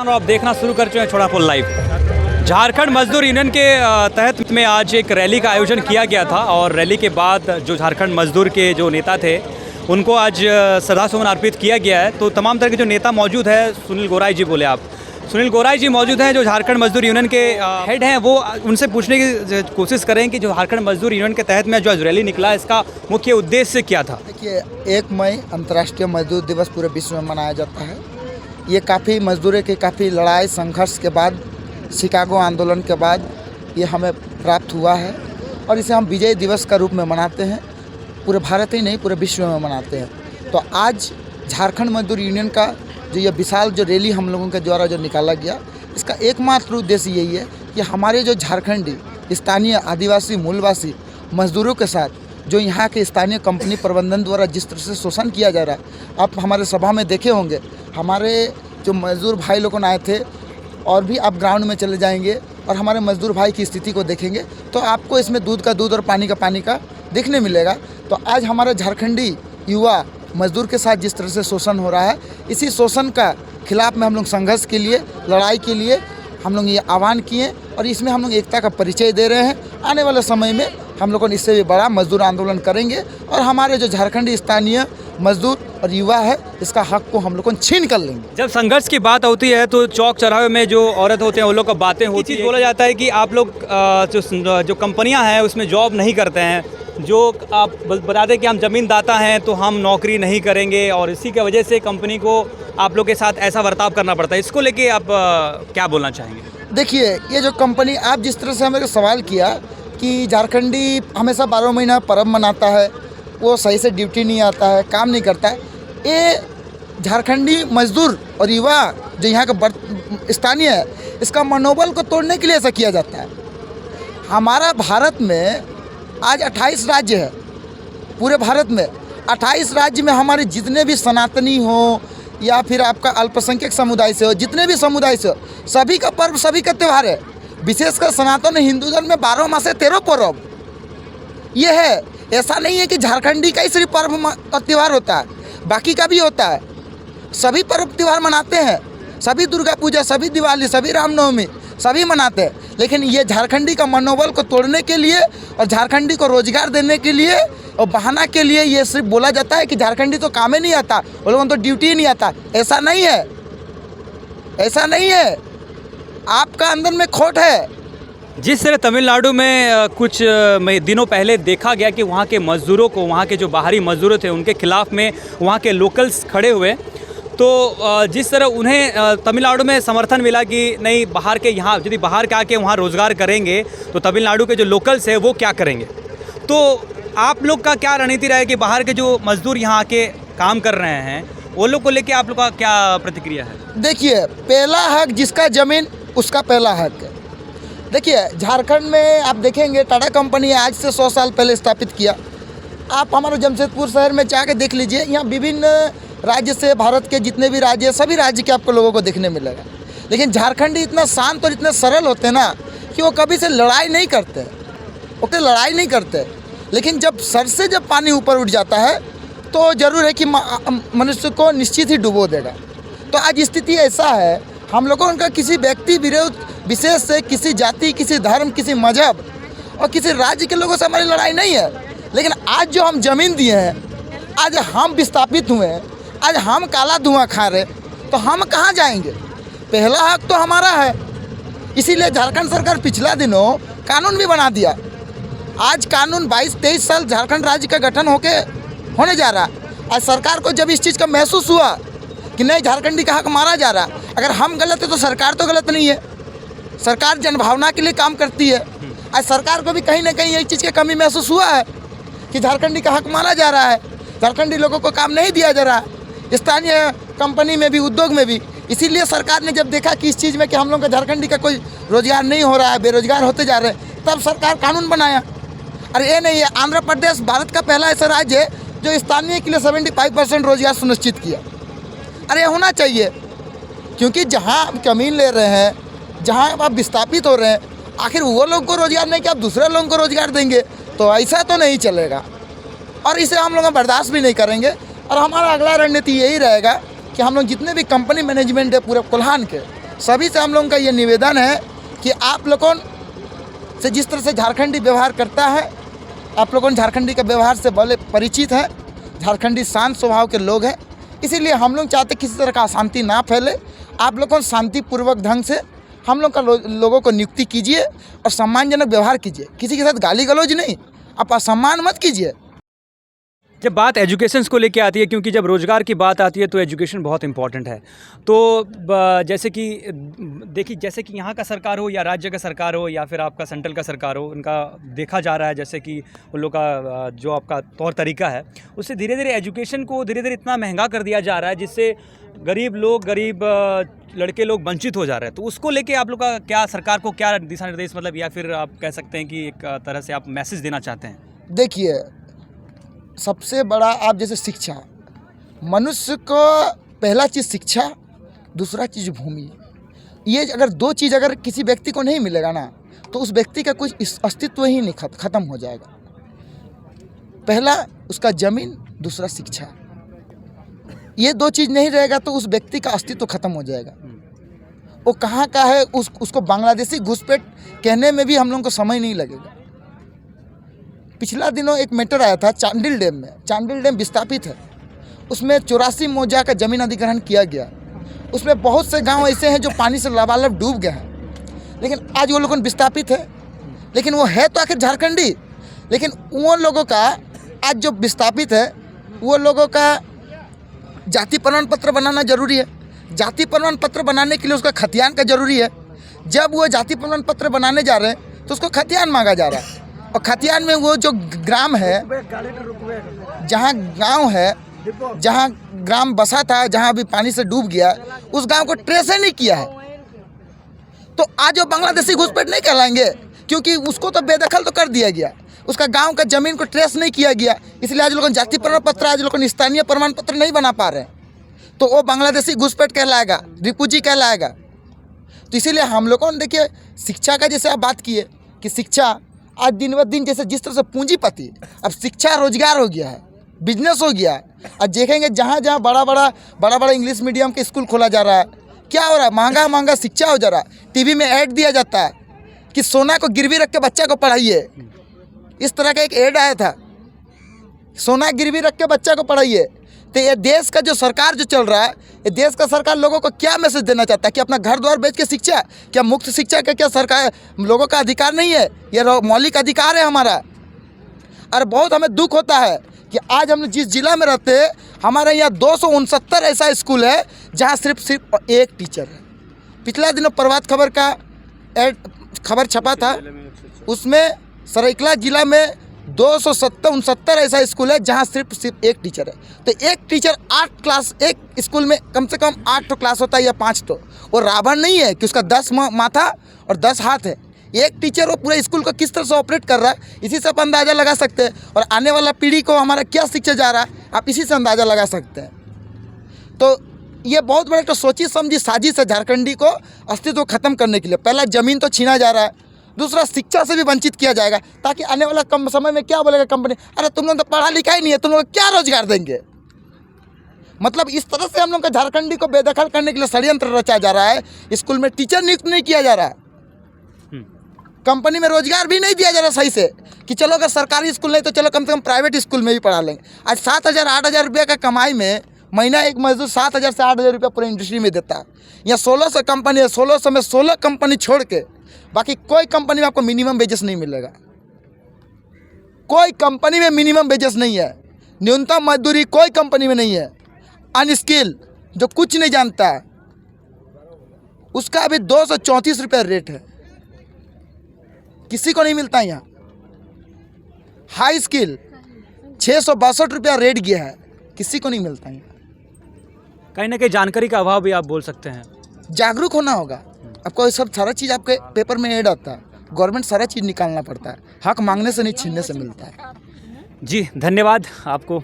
और आप देखना शुरू कर चुके हैं छोटापुल लाइव। झारखंड मजदूर यूनियन के तहत में आज एक रैली का आयोजन किया गया था और रैली के बाद जो झारखंड मजदूर के जो नेता थे उनको आज श्रद्धासुमन अर्पित किया गया है। तो तमाम तरह के जो नेता मौजूद है, सुनील गोराई जी बोले आप, सुनील गोराई जी मौजूद हैं जो झारखंड मजदूर यूनियन के हेड हैं। वो उनसे पूछने की कोशिश करें कि जो झारखंड मजदूर यूनियन के तहत में जो आज रैली निकला इसका मुख्य उद्देश्य क्या था। देखिए, 1 मई अंतर्राष्ट्रीय मजदूर दिवस पूरे विश्व में मनाया जाता है। ये काफ़ी मजदूरों की काफ़ी लड़ाई संघर्ष के बाद, शिकागो आंदोलन के बाद ये हमें प्राप्त हुआ है और इसे हम विजय दिवस का रूप में मनाते हैं। पूरे भारत ही नहीं, पूरे विश्व में मनाते हैं। तो आज झारखंड मजदूर यूनियन का जो ये विशाल जो रैली हम लोगों के द्वारा जो निकाला गया, इसका एकमात्र उद्देश्य यही है कि हमारे जो झारखंडी स्थानीय आदिवासी मूलवासी मजदूरों के साथ जो यहाँ के स्थानीय कंपनी प्रबंधन द्वारा जिस तरह से शोषण किया जा रहा है, आप हमारे सभा में देखे होंगे, हमारे जो मजदूर भाई लोग आए थे और भी आप ग्राउंड में चले जाएंगे और हमारे मजदूर भाई की स्थिति को देखेंगे तो आपको इसमें दूध का दूध और पानी का देखने मिलेगा। तो आज हमारा झारखंडी युवा मजदूर के साथ जिस तरह से शोषण हो रहा है, इसी शोषण का खिलाफ में हम लोग संघर्ष के लिए, लड़ाई के लिए हम लोग ये आह्वान किए और इसमें हम लोग एकता का परिचय दे रहे हैं। आने वाले समय में हम लोगों ने इससे भी बड़ा मजदूर आंदोलन करेंगे और हमारे जो झारखंडी स्थानीय मजदूर और युवा है, इसका हक को हम लोग छीन कर लेंगे। जब संघर्ष की बात होती है तो चौक चौराहे में जो औरत होते हैं वो लोग का बातें होती है, बोला जाता है कि आप लोग जो कंपनियां हैं उसमें जॉब नहीं करते हैं, जो आप बताते हैं कि हम ज़मींदाता हैं तो हम नौकरी नहीं करेंगे और इसी की वजह से कंपनी को आप लोग के साथ ऐसा बर्ताव करना पड़ता है। इसको लेके आप क्या बोलना चाहेंगे? देखिए, ये जो कंपनी, आप जिस तरह से हमें सवाल किया कि झारखंडी हमेशा 12 महीना पर्व मनाता है, वो सही से ड्यूटी नहीं आता है, काम नहीं करता है, ये झारखंडी मजदूर और युवा जो यहाँ का स्थानीय है, इसका मनोबल को तोड़ने के लिए ऐसा किया जाता है। हमारा भारत में आज 28 राज्य है। पूरे भारत में 28 राज्य में हमारे जितने भी सनातनी हो या फिर आपका अल्पसंख्यक समुदाय से हो, जितने भी समुदाय से हो, सभी का पर्व, सभी का त्यौहार है। विशेषकर सनातन हिंदू धर्म में 12 मासे 13 पर्व ये है। ऐसा नहीं है कि झारखंडी का ही सिर्फ पर्व और त्यौहार होता है, बाकी का भी होता है। सभी पर्व त्यौहार मनाते हैं, सभी दुर्गा पूजा, सभी दिवाली, सभी रामनवमी सभी मनाते हैं। लेकिन ये झारखंडी का मनोबल को तोड़ने के लिए और झारखंडी को रोजगार देने के लिए और बहाना के लिए ये सिर्फ बोला जाता है कि झारखंडी तो काम ही नहीं आता, वो लोगों तो ड्यूटी ही नहीं आता। ऐसा नहीं है, ऐसा नहीं है, आपका अंदर में खोट है। जिस तरह तमिलनाडु में कुछ दिनों पहले देखा गया कि वहाँ के मज़दूरों को, वहाँ के जो बाहरी मज़दूर थे उनके खिलाफ़ में वहाँ के लोकल्स खड़े हुए, तो जिस तरह उन्हें तमिलनाडु में समर्थन मिला कि नहीं, बाहर के यहाँ यदि बाहर के आके वहाँ रोज़गार करेंगे तो तमिलनाडु के जो लोकल्स हैं वो क्या करेंगे। तो आप लोग का क्या रणनीति रहा है कि बाहर के जो मज़दूर यहाँ आके काम कर रहे हैं वो लोग को लेके आप लोग का क्या प्रतिक्रिया है? देखिए, पहला हक जिसका ज़मीन उसका पहला हक है। देखिए, झारखंड में आप देखेंगे टाटा कंपनी आज से 100 साल पहले स्थापित किया। आप हमारे जमशेदपुर शहर में जाके देख लीजिए, यहाँ विभिन्न राज्य से, भारत के जितने भी राज्य, सभी राज्य के आपको लोगों को देखने मिलेगा। लेकिन झारखंडी इतना शांत और इतने सरल होते हैं ना कि वो कभी से लड़ाई नहीं करते, वो कभी लड़ाई नहीं करते। लेकिन जब सर से जब पानी ऊपर उठ जाता है तो ज़रूर है कि मनुष्य को निश्चित ही डुबो देगा। तो आज स्थिति ऐसा है, हम लोगों का किसी व्यक्ति विरोध विशेष से, किसी जाति, किसी धर्म, किसी मजहब और किसी राज्य के लोगों से हमारी लड़ाई नहीं है। लेकिन आज जो हम ज़मीन दिए हैं, आज हम विस्थापित हुए हैं, आज हम काला धुआं खा रहे, तो हम कहाँ जाएंगे? पहला हक तो हमारा है। इसीलिए झारखंड सरकार पिछला दिनों कानून भी बना दिया। आज कानून 22-23 साल झारखंड राज्य का गठन होने जा रहा। आज सरकार को जब इस चीज़ का महसूस हुआ कि नहीं, झारखंडी का हक मारा जा रहा, अगर हम गलत है तो सरकार तो गलत नहीं है। सरकार जनभावना के लिए काम करती है। आज सरकार को भी कहीं ना कहीं एक चीज़ की कमी महसूस हुआ है कि झारखंडी का हक मारा जा रहा है, झारखंडी लोगों को काम नहीं दिया जा रहा, स्थानीय कंपनी में भी, उद्योग में भी। इसीलिए सरकार ने जब देखा कि इस चीज़ में कि हम लोग का झारखंडी का कोई रोजगार नहीं हो रहा है, बेरोजगार होते जा रहे हैं, तब सरकार कानून बनाया। अरे ये नहीं है, आंध्र प्रदेश भारत का पहला ऐसा राज्य है जो स्थानीय के लिए 75% रोजगार सुनिश्चित किया। अरे होना चाहिए, क्योंकि जहाँ आप जमीन ले रहे हैं, जहाँ आप विस्थापित हो रहे हैं, आखिर वो लोग को रोजगार नहीं कि आप दूसरे लोगों को रोजगार देंगे, तो ऐसा तो नहीं चलेगा और इसे हम लोग बर्दाश्त भी नहीं करेंगे। और हमारा अगला रणनीति यही रहेगा कि हम लोग जितने भी कंपनी मैनेजमेंट है पूरे कोल्हान के, सभी से हम लोगों का ये निवेदन है कि आप लोगों से जिस तरह से झारखंडी व्यवहार करता है, आप लोगों झारखंडी के व्यवहार से भले परिचित है। झारखंडी शांत स्वभाव के लोग हैं, इसीलिए हम लोग चाहते किसी तरह का अशांति ना फैले। आप लोगों शांतिपूर्वक ढंग से हम लोग का लोगों को नियुक्ति कीजिए और सम्मानजनक व्यवहार कीजिए। किसी के साथ गाली गलौज नहीं, आप असम्मान मत कीजिए। जब बात एजुकेशन को लेके आती है, क्योंकि जब रोज़गार की बात आती है तो एजुकेशन बहुत इंपॉर्टेंट है। तो जैसे कि देखिए, जैसे कि यहाँ का सरकार हो या राज्य का सरकार हो या फिर आपका सेंट्रल का सरकार हो, उनका देखा जा रहा है जैसे कि उन लोग का जो आपका तौर तरीका है, उससे धीरे धीरे एजुकेशन को धीरे धीरे इतना महंगा कर दिया जा रहा है जिससे गरीब लड़के लोग वंचित हो जा रहे हैं। तो उसको लेके आप लोग का क्या, सरकार को क्या दिशा निर्देश, मतलब या फिर आप कह सकते हैं कि एक तरह से आप मैसेज देना चाहते हैं? देखिए, सबसे बड़ा आप जैसे शिक्षा, मनुष्य को पहला चीज़ शिक्षा, दूसरा चीज़ भूमि। ये अगर दो चीज़ अगर किसी व्यक्ति को नहीं मिलेगा ना, तो उस व्यक्ति का कुछ अस्तित्व ही नहीं खत्म हो जाएगा। पहला उसका जमीन, दूसरा शिक्षा। ये दो चीज़ नहीं रहेगा तो उस व्यक्ति का अस्तित्व खत्म हो जाएगा। वो कहाँ का है, उसको बांग्लादेशी घुसपैठ कहने में भी हम लोगों को समय नहीं लगेगा। पिछला दिनों एक मैटर आया था चांडिल डैम में। चांडिल डैम विस्थापित है, उसमें 84 मौजा का जमीन अधिग्रहण किया गया। उसमें बहुत से गांव ऐसे हैं जो पानी से लबालब डूब गए हैं, लेकिन आज वो लोग विस्थापित है। लेकिन वो है तो आखिर झारखंडी। लेकिन वो लोगों का आज जो विस्थापित है, वो लोगों का जाति प्रमाण पत्र बनाना जरूरी है। जाति प्रमाण पत्र बनाने के लिए उसका खतियान का जरूरी है। जब वो जाति प्रमाण पत्र बनाने जा रहे हैं तो उसको खतियान मांगा जा रहा है, और खतियान में वो जो ग्राम है, जहाँ गांव है, जहाँ ग्राम बसा था, जहाँ अभी पानी से डूब गया, उस गांव को ट्रेस ही नहीं किया है। तो आज वो बांग्लादेशी घुसपैठ नहीं कहलाएंगे, क्योंकि उसको तो बेदखल तो कर दिया गया। उसका गांव का जमीन को ट्रेस नहीं किया गया, इसलिए आज लोगों जाति प्रमाण पत्र, आज लोगों स्थानीय प्रमाण पत्र नहीं बना पा रहे हैं। तो वो बांग्लादेशी घुसपैठ कहलाएगा, रिफुजी कहलाएगा। तो इसीलिए हम लोगों ने, देखिए, शिक्षा का जैसे आप बात किए कि शिक्षा आज दिन ब दिन जैसे जिस तरह से पूंजीपति, अब शिक्षा रोजगार हो गया है, बिजनेस हो गया है। आज देखेंगे जहाँ जहाँ बड़ा बड़ा इंग्लिश मीडियम के स्कूल खोला जा रहा है, क्या हो रहा है, महंगा शिक्षा हो जा रहा है। टीवी में ऐड दिया जाता है कि सोना को गिरवी रख के बच्चा को पढ़ाइए। इस तरह का एक ऐड आया था, सोना गिरवी रख के बच्चा को पढ़ाइए। तो ये देश का जो सरकार जो चल रहा है, ये देश का सरकार लोगों को क्या मैसेज देना चाहता है कि अपना घर द्वार बेच के शिक्षा, क्या मुफ्त शिक्षा का क्या सरकार लोगों का अधिकार नहीं है? ये मौलिक अधिकार है हमारा। और बहुत हमें दुख होता है कि आज हम जिस जिला में रहते हैं, हमारे यहाँ 269 ऐसा स्कूल है जहाँ सिर्फ एक टीचर है। पिछला दिनों प्रभात खबर का खबर छपा था, उसमें सरायकेला जिला में 269 ऐसा स्कूल है जहाँ सिर्फ एक टीचर है। तो एक टीचर 8 क्लास, एक स्कूल में कम से कम 8 क्लास होता है या 5। तो वो रावण नहीं है कि उसका 10 माथा और 10 हाथ है। एक टीचर वो पूरे स्कूल को किस तरह से ऑपरेट कर रहा है, इसी से आप अंदाज़ा लगा सकते हैं। और आने वाला पीढ़ी को हमारा क्या शिक्षा जा रहा है, आप इसी से अंदाज़ा लगा सकते हैं। तो ये बहुत बड़ा तो सोची समझी साजिश है झारखंडी को अस्तित्व खत्म करने के लिए। पहला ज़मीन तो छीना जा रहा है, दूसरा शिक्षा से भी वंचित किया जाएगा, ताकि आने वाला कम समय में क्या बोलेगा कंपनी, अरे तुम लोग तो पढ़ा लिखा ही नहीं है, तुम लोग क्या रोजगार देंगे। मतलब इस तरह से हम लोग का झारखंडी को बेदखल करने के लिए षड्यंत्र रचा जा रहा है। स्कूल में टीचर नियुक्त नहीं किया जा रहा है, कंपनी में रोजगार भी नहीं दिया जा रहा सही से, कि चलो अगर सरकारी स्कूल नहीं तो चलो कम से कम प्राइवेट स्कूल में भी पढ़ा लेंगे। आज 7,000-8,000 रुपये का कमाई में महीना एक मजदूर 7,000 से 8,000 रुपये पूरे इंडस्ट्री में देता है। यहाँ 1600 कंपनी है, 1600 में 16 कंपनी छोड़ के बाकी कोई कंपनी में आपको मिनिमम वेजेस नहीं मिलेगा। कोई कंपनी में मिनिमम वेजेस नहीं है, न्यूनतम मजदूरी कोई कंपनी में नहीं है। अनस्किल जो कुछ नहीं जानता है उसका अभी 234 रुपये रेट है, किसी को नहीं मिलता यहाँ। हाई स्किल 662 रुपया रेट गया है, किसी को नहीं मिलता यहाँ। कहीं ना कहीं जानकारी का अभाव भी आप बोल सकते हैं। जागरूक होना होगा आपको। सब सारा चीज़ आपके पेपर में ऐड आता है, गवर्नमेंट सारा चीज़ निकालना पड़ता है। हक मांगने से नहीं, छीनने से मिलता है। जी धन्यवाद आपको